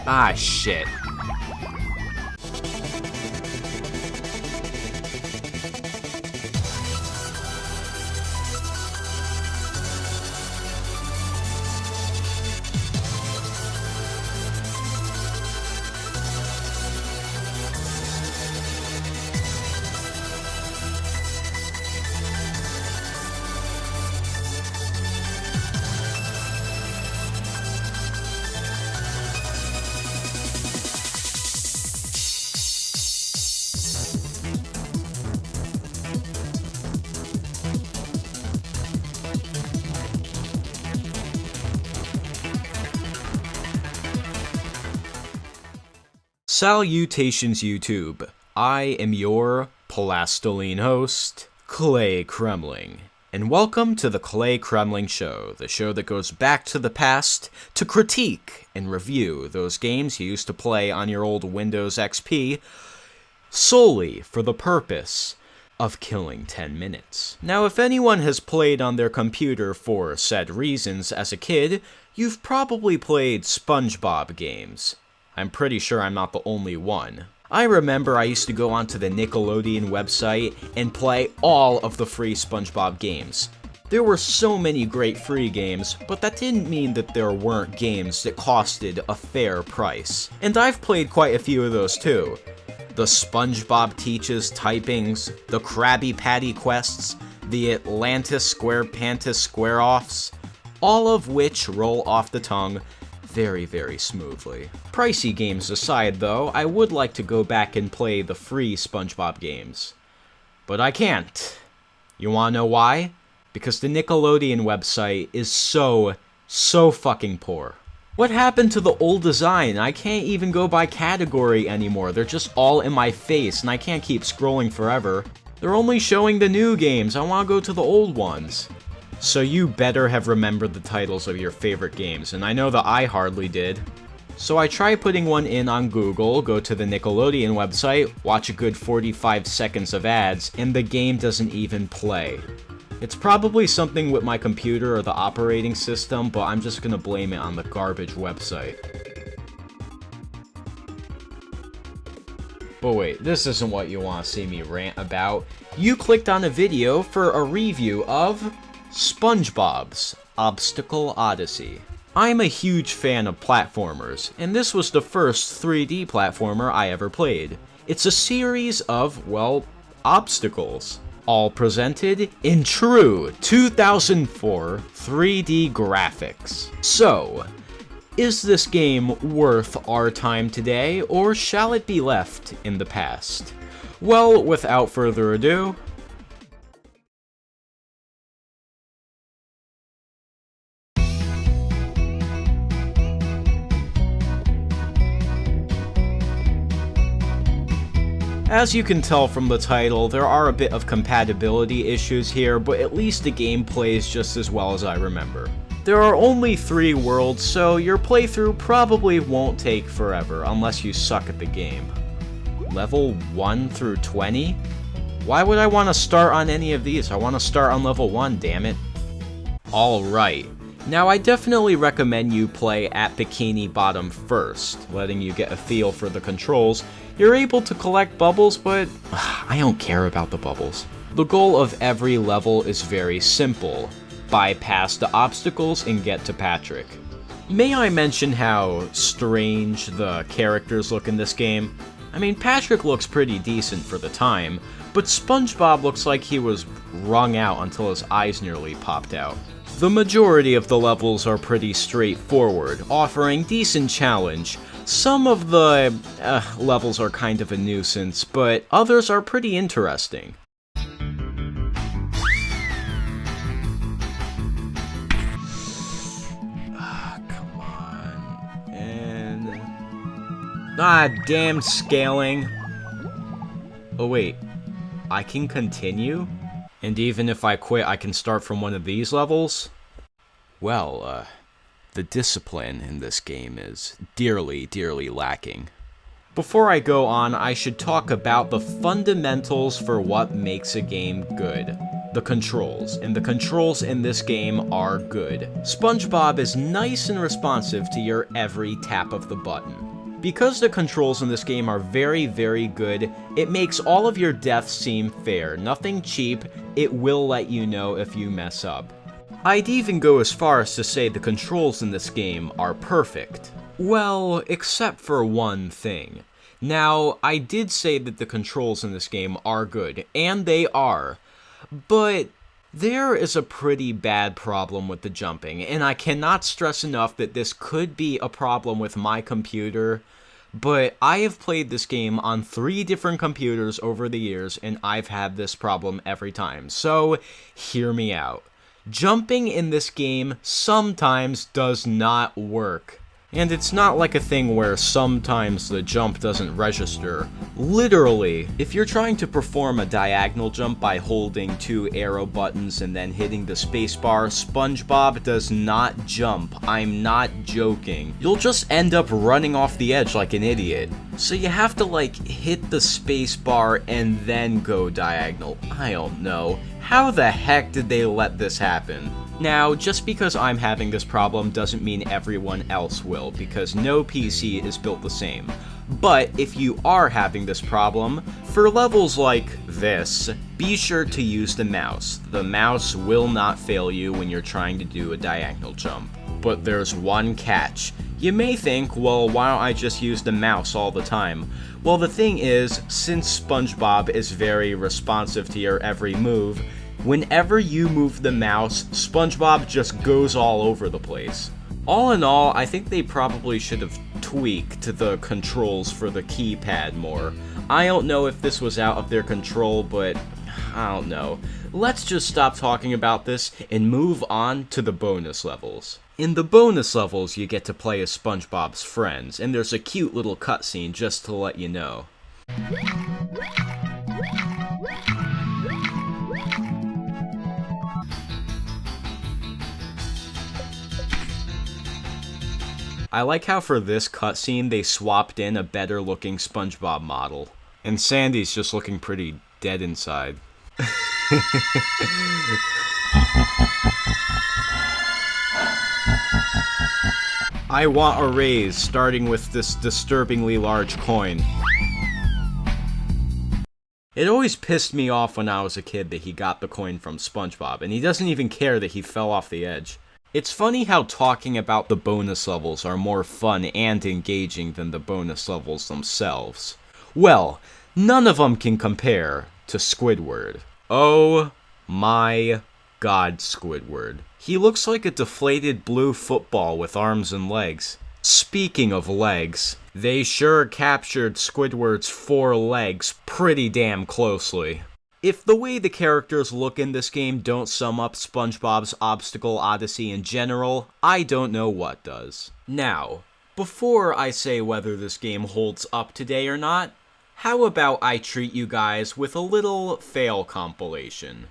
Ah, shit. Salutations YouTube, I am your plastiline host, Klay-Kremling, and welcome to the Klay-Kremling Show, the show that goes back to the past to critique and review those games you used to play on your old Windows XP, solely for the purpose of killing 10 minutes. Now, if anyone has played on their computer for said reasons as a kid, you've probably played Spongebob games. I'm pretty sure I'm not the only one. I remember I used to go onto the Nickelodeon website and play all of the free Spongebob games. There were so many great free games, but that didn't mean that there weren't games that costed a fair price. And I've played quite a few of those too. The SpongeBob Teaches typings, the Krabby Patty quests, the Atlantis Squarepantis square-offs, all of which roll off the tongue very, very smoothly. Pricey games aside though, I would like to go back and play the free SpongeBob games. But I can't. You wanna know why? Because the Nickelodeon website is so fucking poor. What happened to the old design? I can't even go by category anymore. They're just all in my face and I can't keep scrolling forever. They're only showing the new games. I wanna go to the old ones. So you better have remembered the titles of your favorite games, and I know that I hardly did. So I try putting one in on Google, go to the Nickelodeon website, watch a good 45 seconds of ads, and the game doesn't even play. It's probably something with my computer or the operating system, but I'm just gonna blame it on the garbage website. But wait, this isn't what you want to see me rant about. You clicked on a video for a review of SpongeBob's Obstacle Odyssey. I'm a huge fan of platformers, and this was the first 3D platformer I ever played. It's a series of, well, obstacles, all presented in true 2004 3D graphics. So, is this game worth our time today, or shall it be left in the past? Well, without further ado, as you can tell from the title, there are a bit of compatibility issues here, but at least the game plays just as well as I remember. There are only 3 worlds, so your playthrough probably won't take forever, unless you suck at the game. Level 1 through 20? Why would I want to start on any of these? I want to start on level 1, damn it. Alright. Now, I definitely recommend you play at Bikini Bottom first, letting you get a feel for the controls. You're able to collect bubbles, but I don't care about the bubbles. The goal of every level is very simple. Bypass the obstacles and get to Patrick. May I mention how strange the characters look in this game? I mean, Patrick looks pretty decent for the time, but SpongeBob looks like he was wrung out until his eyes nearly popped out. The majority of the levels are pretty straightforward, offering decent challenge. Some of the levels are kind of a nuisance, but others are pretty interesting. Come on. And... damn scaling. Oh wait, I can continue? And even if I quit, I can start from one of these levels? Well, the discipline in this game is dearly, dearly lacking. Before I go on, I should talk about the fundamentals for what makes a game good. the controls, and the controls in this game are good. SpongeBob is nice and responsive to your every tap of the button. Because the controls in this game are very, very good, it makes all of your deaths seem fair. Nothing cheap, it will let you know if you mess up. I'd even go as far as to say the controls in this game are perfect. Well, except for one thing. Now, I did say that the controls in this game are good, and they are, but there is a pretty bad problem with the jumping, and I cannot stress enough that this could be a problem with my computer, but I have played this game on 3 different computers over the years, and I've had this problem every time, so hear me out. Jumping in this game sometimes does not work. And it's not like a thing where sometimes the jump doesn't register. Literally, if you're trying to perform a diagonal jump by holding 2 arrow buttons and then hitting the spacebar, SpongeBob does not jump. I'm not joking. You'll just end up running off the edge like an idiot. So you have to hit the spacebar and then go diagonal. I don't know. How the heck did they let this happen? Now, just because I'm having this problem doesn't mean everyone else will, because no PC is built the same. But if you are having this problem, for levels like this, be sure to use the mouse. The mouse will not fail you when you're trying to do a diagonal jump. But there's one catch. You may think, well, why don't I just use the mouse all the time? Well, the thing is, since SpongeBob is very responsive to your every move, whenever you move the mouse, SpongeBob just goes all over the place. All in all, I think they probably should have tweaked the controls for the keypad more. I don't know if this was out of their control, but I don't know. Let's just stop talking about this and move on to the bonus levels. In the bonus levels, you get to play as SpongeBob's friends, and there's a cute little cutscene just to let you know. I like how for this cutscene they swapped in a better looking SpongeBob model. And Sandy's just looking pretty dead inside. I want a raise, starting with this disturbingly large coin. It always pissed me off when I was a kid that he got the coin from SpongeBob, and he doesn't even care that he fell off the edge. It's funny how talking about the bonus levels are more fun and engaging than the bonus levels themselves. Well, none of them can compare to Squidward. Oh my god, Squidward. He looks like a deflated blue football with arms and legs. Speaking of legs, they sure captured Squidward's 4 legs pretty damn closely. If the way the characters look in this game don't sum up SpongeBob's Obstacle Odyssey in general, I don't know what does. Now, before I say whether this game holds up today or not, how about I treat you guys with a little fail compilation?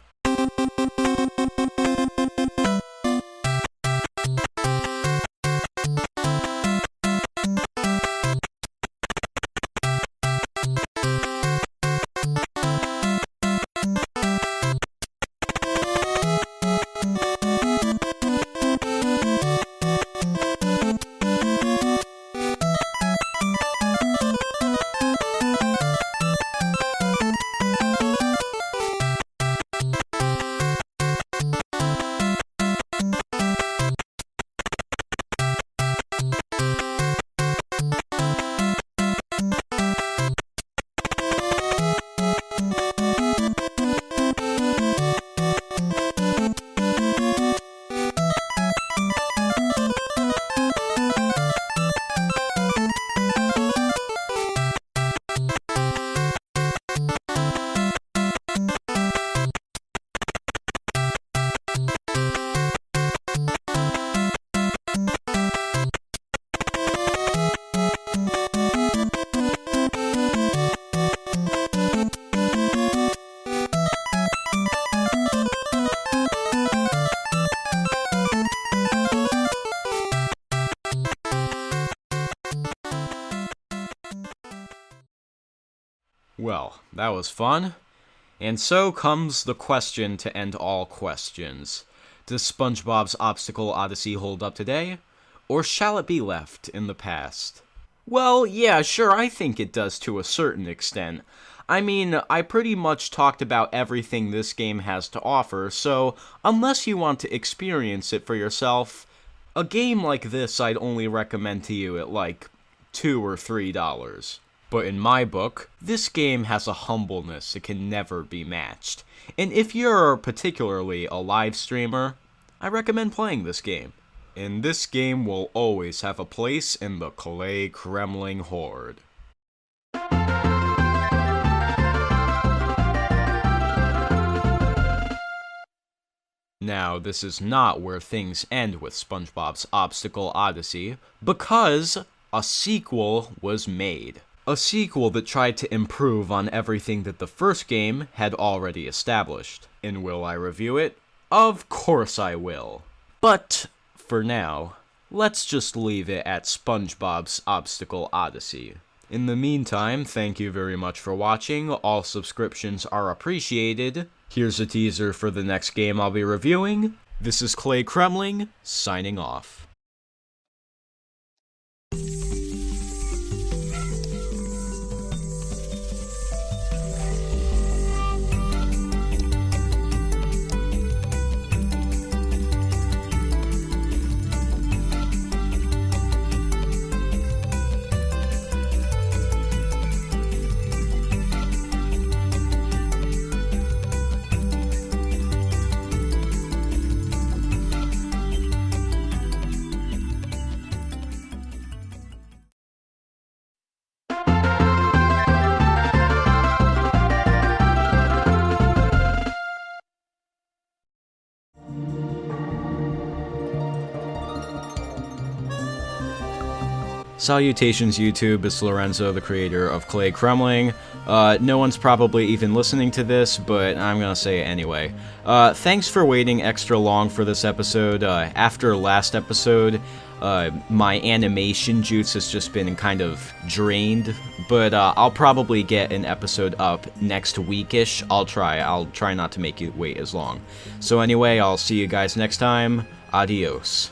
Well, that was fun. And so comes the question to end all questions. Does SpongeBob's Obstacle Odyssey hold up today? Or shall it be left in the past? Well, yeah, sure, I think it does to a certain extent. I mean, I pretty much talked about everything this game has to offer, so unless you want to experience it for yourself, a game like this I'd only recommend to you at like $2 or $3. But in my book, this game has a humbleness that can never be matched. And if you're particularly a live streamer, I recommend playing this game. And this game will always have a place in the Klay-Kremling horde. Now, this is not where things end with SpongeBob's Obstacle Odyssey, because a sequel was made. A sequel that tried to improve on everything that the first game had already established. And will I review it? Of course I will. But, for now, let's just leave it at SpongeBob's Obstacle Odyssey. In the meantime, thank you very much for watching. All subscriptions are appreciated. Here's a teaser for the next game I'll be reviewing. This is Klay-Kremling, signing off. Salutations YouTube, it's Lorenzo, the creator of Klay-Kremling. No one's probably even listening to this, but I'm gonna say it anyway. Thanks for waiting extra long for this episode. After last episode, my animation juice has just been kind of drained, but I'll probably get an episode up next weekish. I'll try not to make you wait as long. So anyway, I'll see you guys next time. Adios.